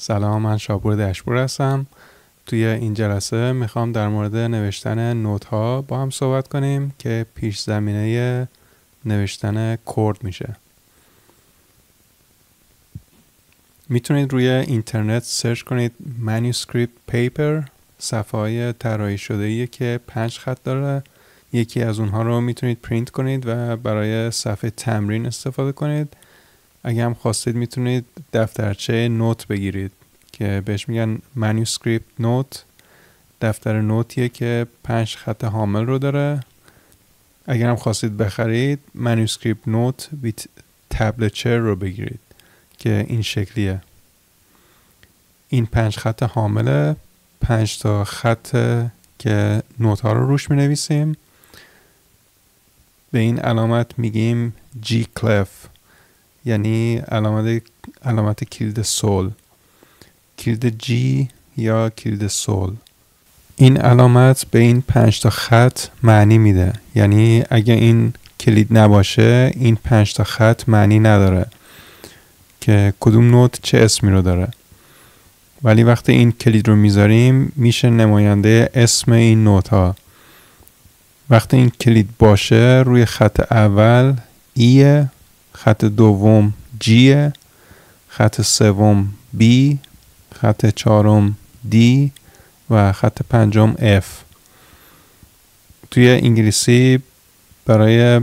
سلام، من شاپور دشپور هستم. توی این جلسه میخوام در مورد نوشتن نوت ها با هم صحبت کنیم که پیش زمینه نوشتن کورد میشه. میتونید روی اینترنت سرچ کنید manuscript paper، صفحه های طراحی شده‌ایه که 5 خط داره. یکی از اونها رو میتونید پرینت کنید و برای صفحه تمرین استفاده کنید. اگه هم خواستید میتونید دفترچه نوت بگیرید که بهش میگن manuscript note. دفتر نوتیه که 5 خط حامل رو داره. اگر هم خواستید بخرید manuscript note with tablature رو بگیرید که این شکلیه. این 5 خط حامله، 5 تا خط که نوت ها رو روش می نویسیم. به این علامت میگیم G clef، یعنی علامت کلید سول، کلید G یا کلید سول. این علامت به این 5 تا خط معنی میده، یعنی اگه این کلید نباشه این 5 تا خط معنی نداره که کدوم نوت چه اسمی رو داره. ولی وقتی این کلید رو میذاریم میشه نماینده اسم این نوت ها. وقتی این کلید باشه روی خط اول E، خط دوم G، خط سوم B، خط چهارم D و خط پنجم F. توی انگلیسی برای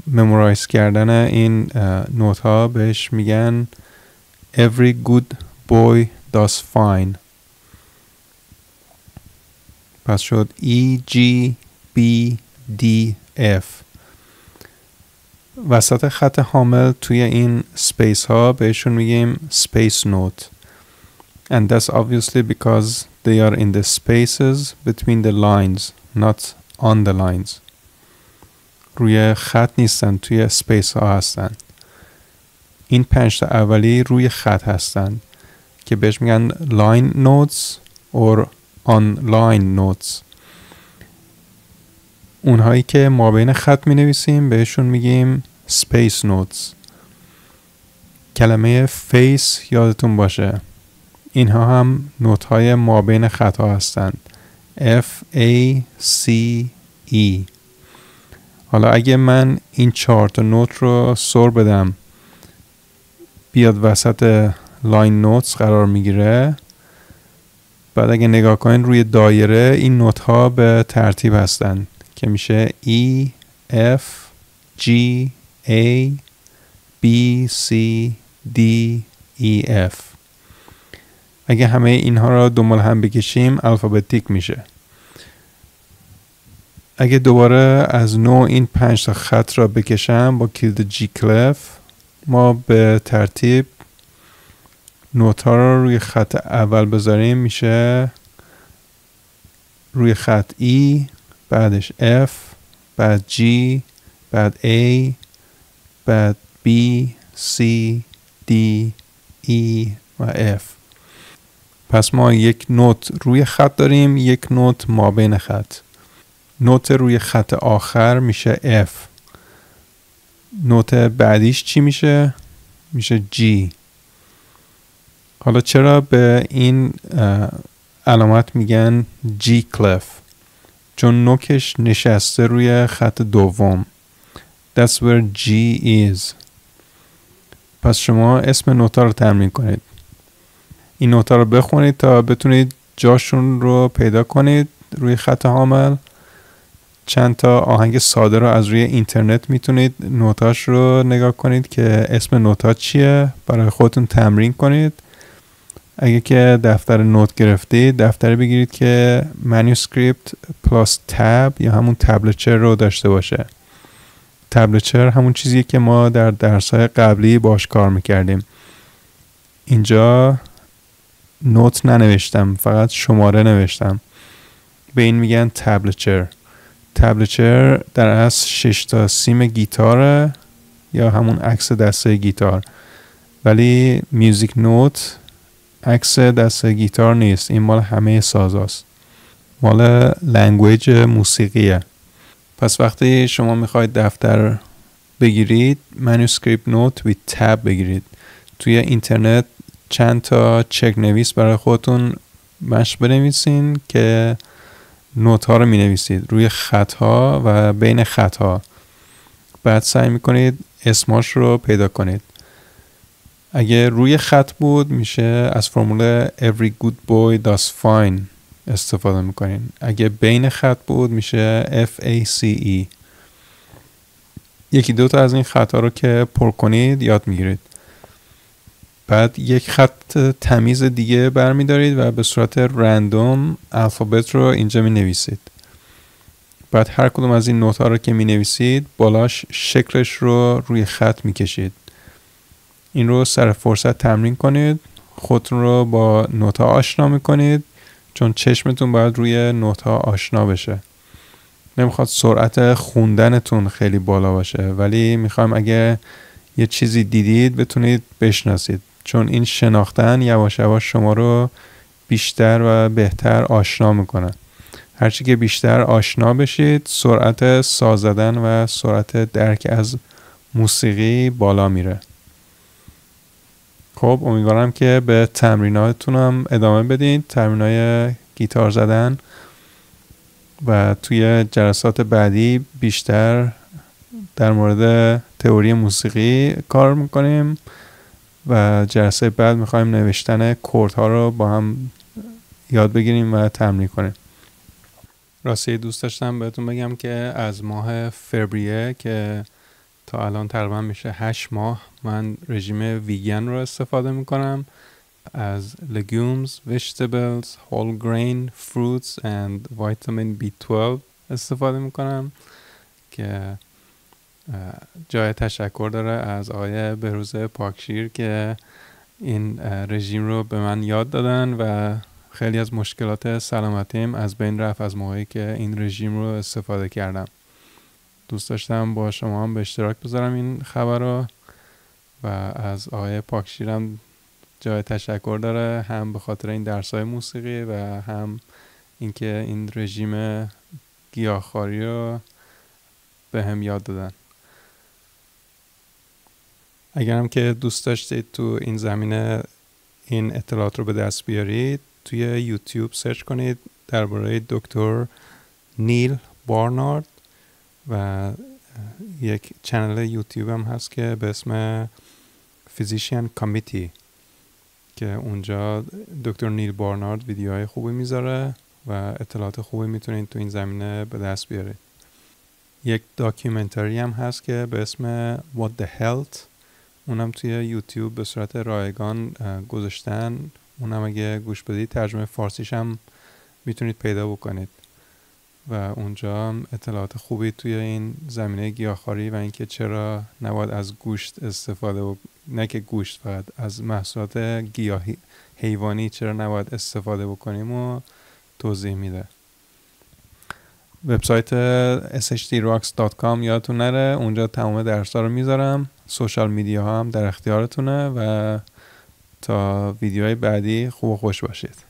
ممورایز کردن این نوت ها بهش میگن Every good boy does fine. پس شد E, G, B, D, F. وسط خط حامل توی این سپیس ها بهشون میگیم space note. And that's obviously because they are in the spaces between the lines, not on the lines. روی خط نیستن، توی سپیس ها هستن. این 5 تا اولی روی خط هستن که بهش میگن line notes or on-line notes. اونهایی که ما بین خط می نویسیم بهشون میگیم space notes. کلمه face یادتون باشه، اینها هم نوت های ما بین خط ها هستند. F, A, C, E. حالا اگه من این 4 تا نوت رو سر بدم بیاد وسط لاین نوتس قرار میگیره، بعد اگه نگاه کنین روی دایره این نوت ها به ترتیب هستن که میشه E, F, G, A, B, C, D, E, F. اگه همه اینها را دنبال هم بکشیم الفابتیک میشه. اگه دوباره از نو این 5 تا خط را بکشم با کلید G clef، ما به ترتیب نوت ها را روی خط اول بذاریم میشه روی خط E، بعدش F، بعد G، بعد A، بعد B، C، D، E و F. پس ما یک نوت روی خط داریم، یک نوت ما بین خط. نوت روی خط آخر میشه F. نوت بعدیش چی میشه؟ میشه G. حالا چرا به این علامت میگن G clef؟ چون نوکش نشسته روی خط دوم. That's where G is. پس شما اسم نوتا رو تمرین کنید. این نوتا رو بخونید تا بتونید جاشون رو پیدا کنید روی خط حامل. چند تا آهنگ ساده رو از روی اینترنت میتونید نوتاش رو نگاه کنید که اسم نوتا چیه، برای خودتون تمرین کنید. اگه که دفتر نوت گرفتید دفتری بگیرید که manuscript plus tab یا همون تبلچر رو داشته باشه. تبلچر همون چیزیه که ما در درس‌های قبلی باش کار میکردیم. اینجا نوت ننوشتم، فقط شماره نوشتم. به این میگن تبلچر. تبلچر در اصل 6 تا سیم گیتاره یا همون عکس دسته گیتار، ولی میوزیک نوت عکس دسته گیتار نیست، این مال همه سازاست، مال لنگویج موسیقیه. پس وقتی شما میخواید دفتر بگیرید manuscript note with tab بگیرید. توی اینترنت چند تا چک نویس برای خودتون مشق بنویسین که نوت ها رو می نویسید روی خط ها و بین خط ها. بعد سعی می کنید اسماش رو پیدا کنید. اگه روی خط بود میشه از فرمول every good boy does fine استفاده میکنین. اگه بین خط بود میشه FACE. یکی دو تا از این خطا رو که پر کنید یاد میگیرید. بعد یک خط تمیز دیگه برمیدارید و به صورت رندوم الفابت رو اینجا می نویسید. بعد هر کدوم از این نوت ها رو که می نویسید بالاش شکلش رو روی خط می کشید. این رو سر فرصت تمرین کنید. خودتون رو با نوت ها آشنا می کنید چون چشمتون باید روی نوت ها آشنا بشه. نمیخواد سرعت خوندنتون خیلی بالا باشه ولی میخوایم اگه یه چیزی دیدید بتونید بشناسید چون این شناختن یواش یواش شما رو بیشتر و بهتر آشنا میکنه. هرچی که بیشتر آشنا بشید سرعت ساز زدن و سرعت درک از موسیقی بالا میره. خب امیدوارم که به تمریناتونم ادامه بدید، تمرینای گیتار زدن، و توی جلسات بعدی بیشتر در مورد تئوری موسیقی کار میکنیم و جلسه بعد میخوایم نوشتن کوردها رو با هم یاد بگیریم و تمرین کنیم. راستی دوست داشتم بهتون بگم که از ماه فوریه که تا الان تقریبا میشه 8 ماه من رژیم ویگن رو استفاده میکنم. از legumes, vegetables, whole grain, fruits and vitamin B12 استفاده میکنم که جای تشکر داره از آقای بهروز پاکشیر که این رژیم رو به من یاد دادن و خیلی از مشکلات سلامتیم از بین رفت از موقعی که این رژیم رو استفاده کردم. دوست داشتم با شما هم به اشتراک بذارم این خبر رو و از آقای پاکشیرم جای تشکر داره، هم به خاطر این درس‌های موسیقی و هم اینکه این رژیم گیاهخواری رو به هم یاد دادن. اگرم که دوست داشتید تو این زمینه این اطلاعات رو به دست بیارید توی یوتیوب سرچ کنید درباره دکتر نیل بارنارد و یک چنل یوتیوب هم هست که به اسم فیزیشین کامیتی که اونجا دکتر نیل بارنارد ویدیوهای خوبی میذاره و اطلاعات خوبی میتونید تو این زمینه به دست بیارید. یک داکیومنتری هم هست که به اسم What the Health، اونم توی یوتیوب به صورت رایگان گذاشتن. اونم اگه گوش بدید ترجمه فارسیش هم میتونید پیدا بکنید و اونجا هم اطلاعات خوبی توی این زمینه گیاهخواری و اینکه چرا نباید از گوشت استفاده نه که گوشت، فقط از محصولات گیاهی حیوانی چرا نباید استفاده بکنیم و توضیح میده. وبسایت shtrocks.com یادتون نره، اونجا تمام درس‌ها رو میذارم. سوشال میدیا هم در اختیارتونه و تا ویدیوهای بعدی خوب و خوش باشید.